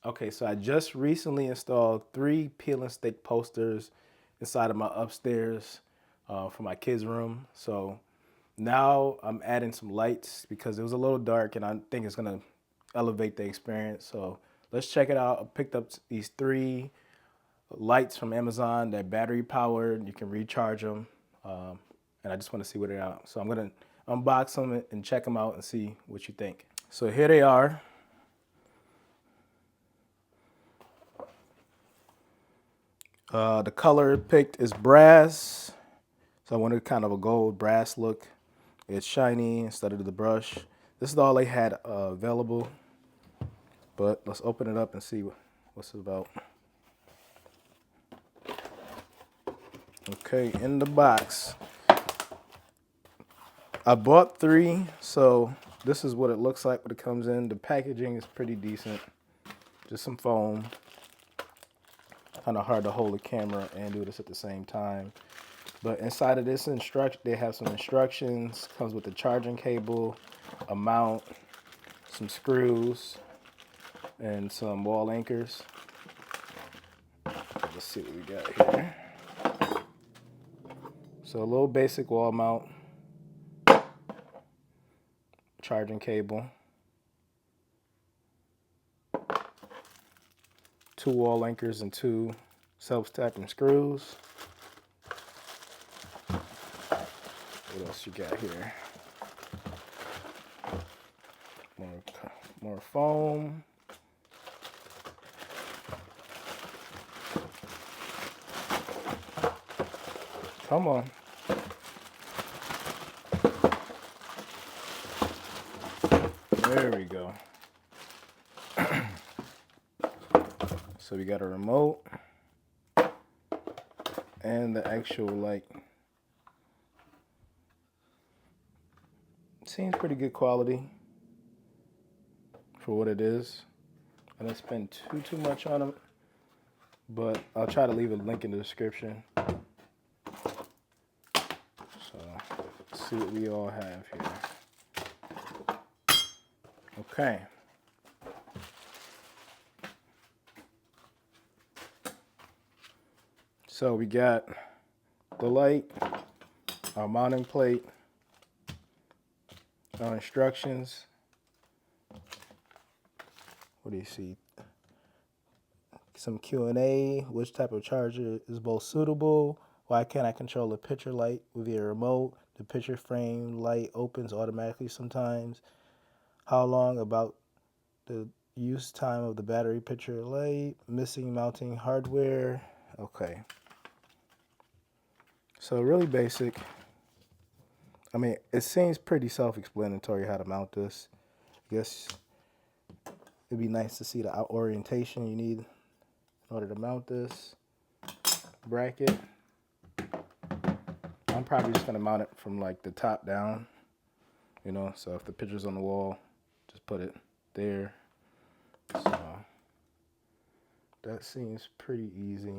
Okay, so I just recently installed 3 peel and stick posters inside of my upstairs for my kids' room. So now I'm adding some lights because it was a little dark and I think it's gonna elevate the experience. So let's check it out. I picked up these 3 lights from Amazon. They're battery powered. You can recharge them, and I just want to see what they're out. So I'm gonna unbox them and check them out and see what you think. So here they are. The color picked is brass. So I wanted kind of a gold brass look. It's shiny instead of the brush. This is all they had available. But let's open it up and see what's it about. Okay, in the box. I bought 3, so this is what it looks like when it comes in. The packaging is pretty decent. Just some foam. Kind of hard to hold the camera and do this at the same time. But inside of this they have some instructions. Comes with the charging cable, a mount, some screws, and some wall anchors. Let's see what we got here. So a little basic wall mount, charging cable, 2 wall anchors and 2 self-tapping screws. What else you got here? More foam. Come on. There we go. So we got a remote and the actual light. Seems pretty good quality for what it is. I didn't spend too much on them, but I'll try to leave a link in the description. So let's see what we all have here. Okay. So we got the light, our mounting plate, our instructions. What do you see? Some Q&A. Which type of charger is most suitable? Why can't I control the picture light via remote? The picture frame light opens automatically sometimes. How long about the use time of the battery picture light? Missing mounting hardware. Okay. So really basic. I mean, it seems pretty self-explanatory how to mount this. I guess it'd be nice to see the orientation you need in order to mount this bracket. I'm probably just gonna mount it from like the top down, so if the picture's on the wall, just put it there. So that seems pretty easy.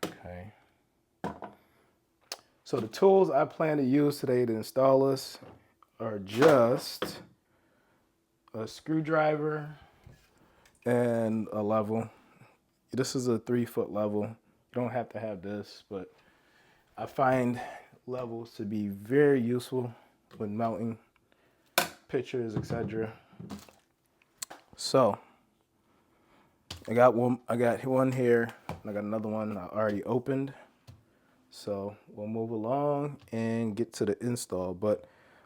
Okay. So the tools I plan to use today to install this are just a screwdriver and a level. This is a 3-foot level. You don't have to have this, but I find levels to be very useful when mounting pictures, etc. So I got one here, and I got another one I already opened. So we'll move along and get to the install. But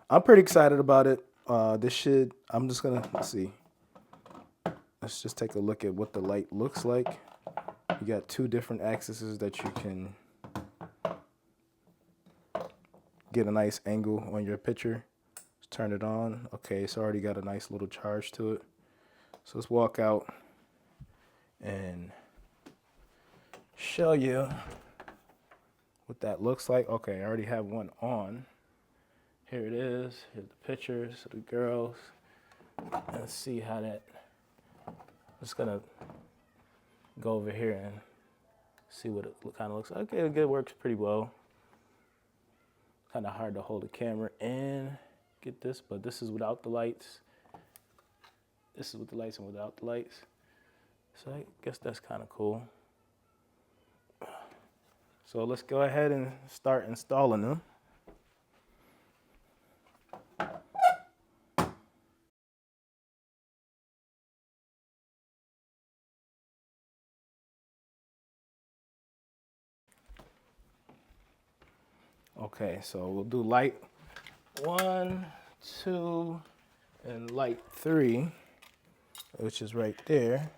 I'm pretty excited about it. I'm just gonna, let's see. Let's just take a look at what the light looks like. You got 2 different axes that you can get a nice angle on your picture. Just turn it on. Okay, it's already got a nice little charge to it. So let's walk out and show you what that looks like. Okay, I already have one on. Here it is. Here's the pictures of the girls. Let's see how that. I'm just gonna go over here and see what it kind of looks like. Okay, it works pretty well. Kind of hard to hold the camera and get this, but this is without the lights. this is with the lights and without the lights. So I guess that's kind of cool. So let's go ahead and start installing them. Okay, so we'll do light 1, 2, and light 3, which is right there.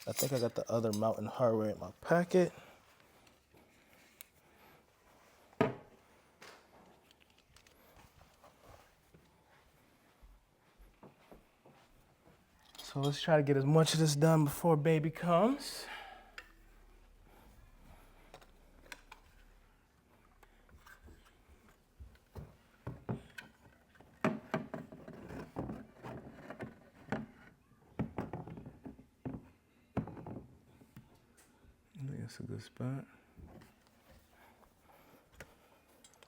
I think I got the other mountain hardware in my packet. So let's try to get as much of this done before baby comes. I think that's a good spot.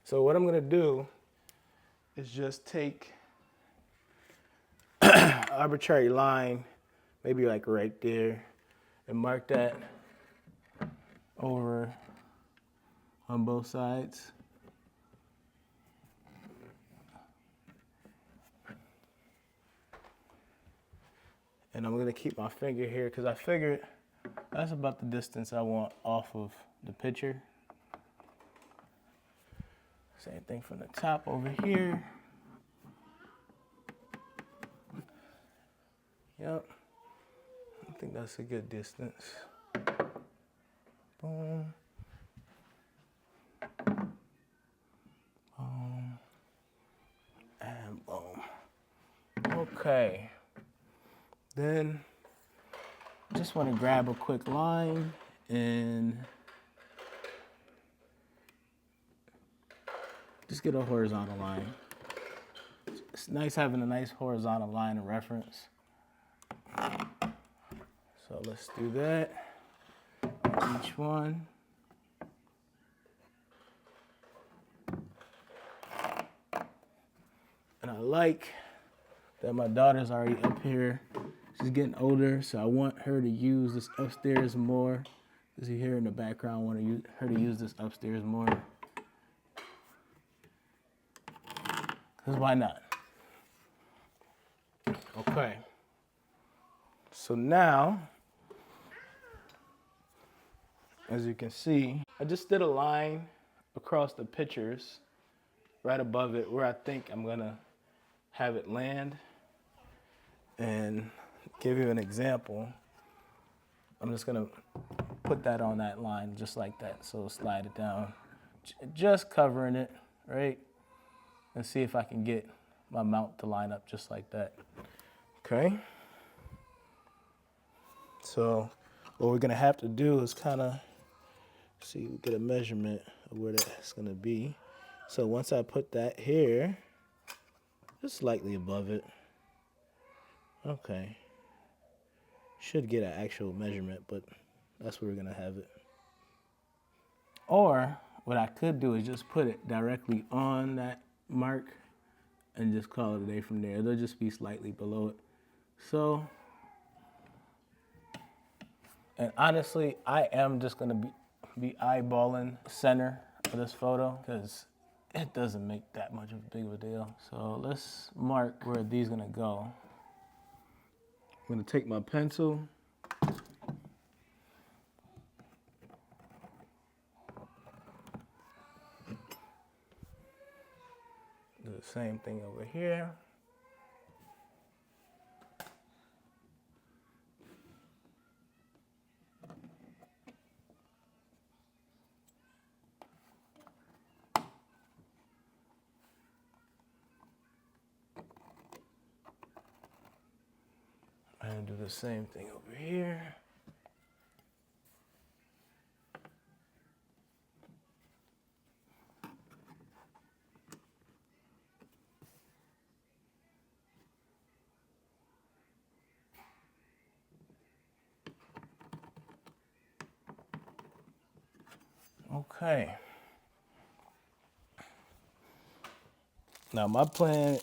So what I'm gonna do is just take an arbitrary line, maybe like right there, and mark that over on both sides. And I'm gonna keep my finger here because I figured that's about the distance I want off of the picture. Same thing from the top over here. Yep, I think that's a good distance. Boom. Boom. And boom. Okay. Then just want to grab a quick line and just get a horizontal line. It's nice having a nice horizontal line of reference. So let's do that. Each one. And I like that my daughter's already up here. She's getting older, so I want her to use this upstairs more. As you hear in the background, I want her to use this upstairs more. Because why not? Okay. So now, as you can see, I just did a line across the pictures right above it where I think I'm gonna have it land. And give you an example, I'm just gonna put that on that line just like that. So slide it down, just covering it, right? And see if I can get my mount to line up just like that. Okay. So what we're gonna have to do is kind of see, get a measurement of where that's gonna be. So once I put that here, just slightly above it. Okay. Should get an actual measurement, but that's where we're gonna have it. Or what I could do is just put it directly on that mark and just call it a day from there. It'll just be slightly below it. So, and honestly, I am just gonna be eyeballing the center of this photo because it doesn't make that much of a big of a deal. So let's mark where these are gonna go. I'm gonna take my pencil. Do the same thing over here. And do the same thing over here. Okay. Now my plan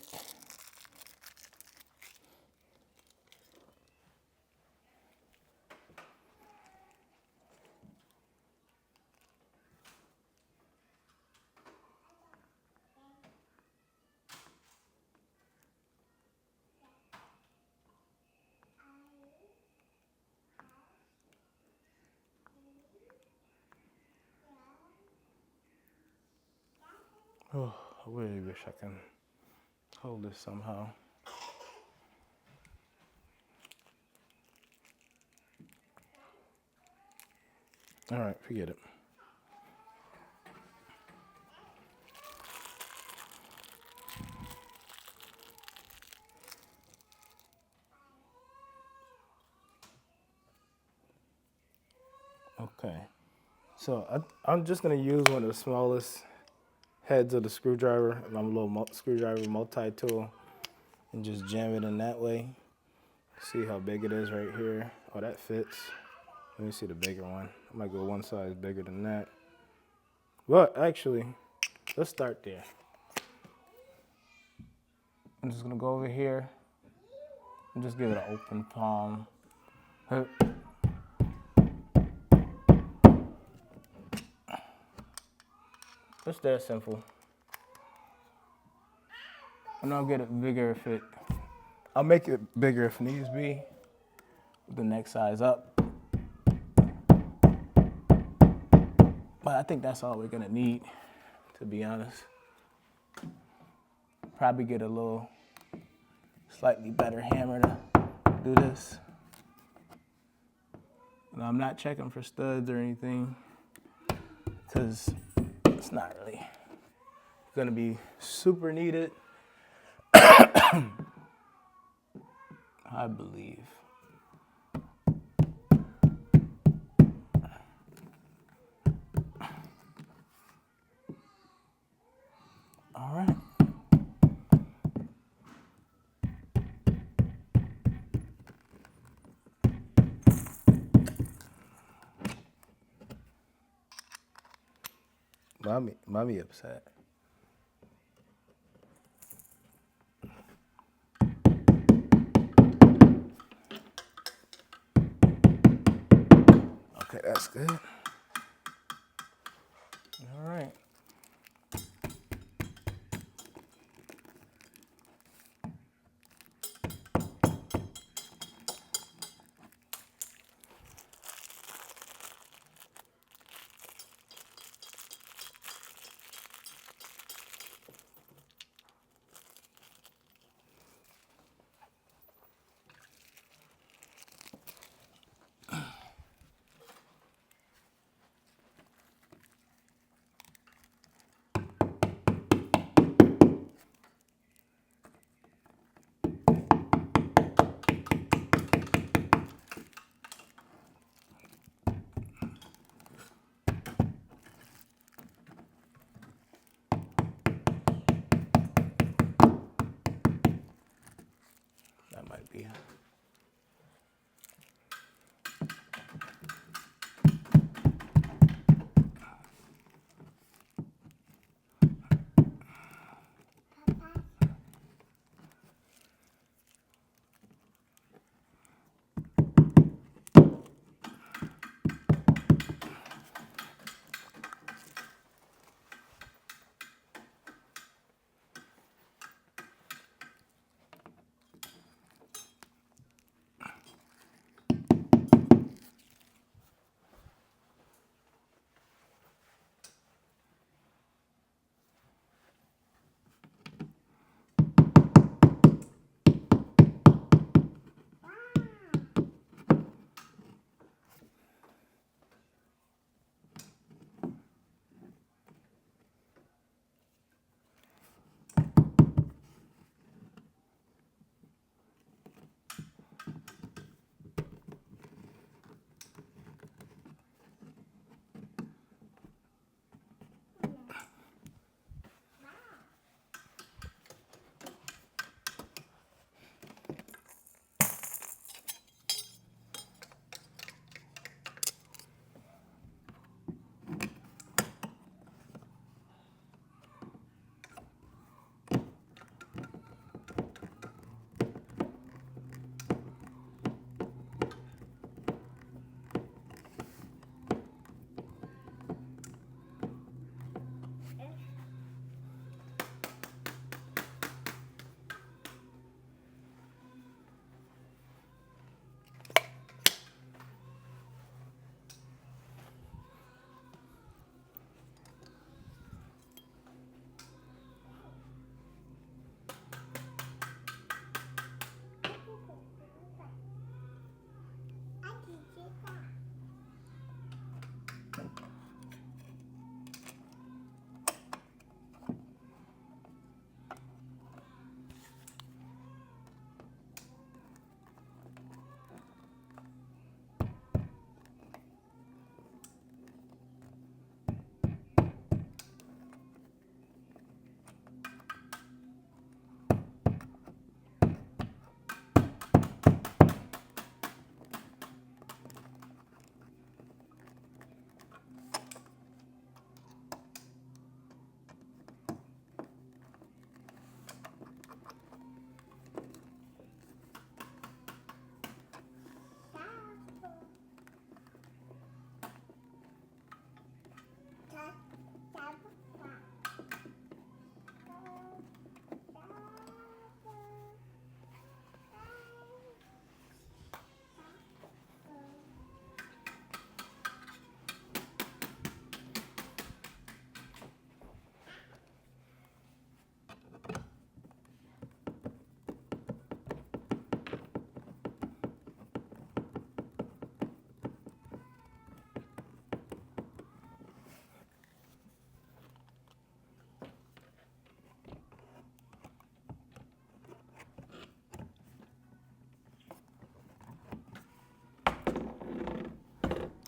Oh, I really wish I can hold this somehow. All right, forget it. Okay, so I'm just gonna use one of the smallest heads of the screwdriver, my little screwdriver multi-tool, and just jam it in that way. See how big it is right here? Oh, that fits. Let me see the bigger one. I might go one size bigger than that. But actually, let's start there. I'm just gonna go over here and just give it an open palm. It's that simple. And I'll get it bigger if I'll make it bigger if needs be. The next size up. But I think that's all we're gonna need, to be honest. Probably get a little slightly better hammer to do this. And I'm not checking for studs or anything, because it's not really gonna be super needed, I believe. All right. Mommy upset. Okay, that's good. All right.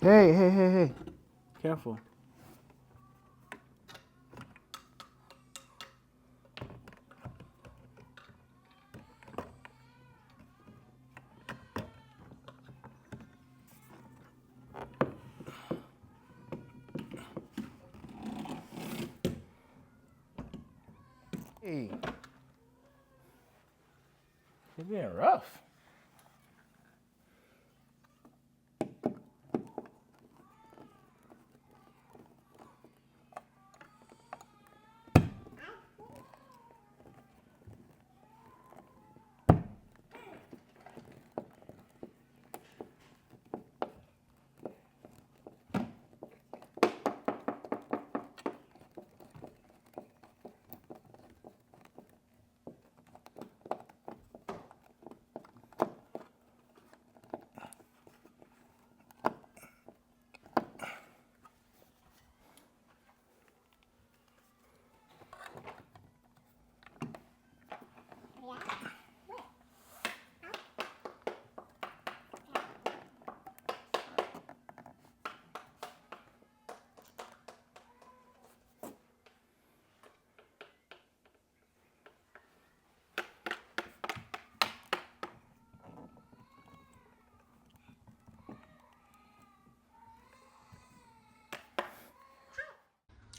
Hey, hey, hey, hey. Careful. Hey, you're being rough.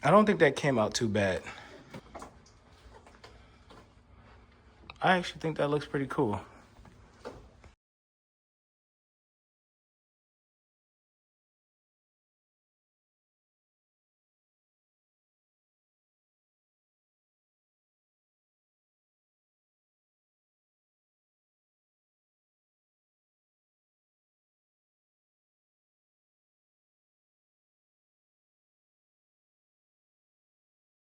I don't think that came out too bad. I actually think that looks pretty cool.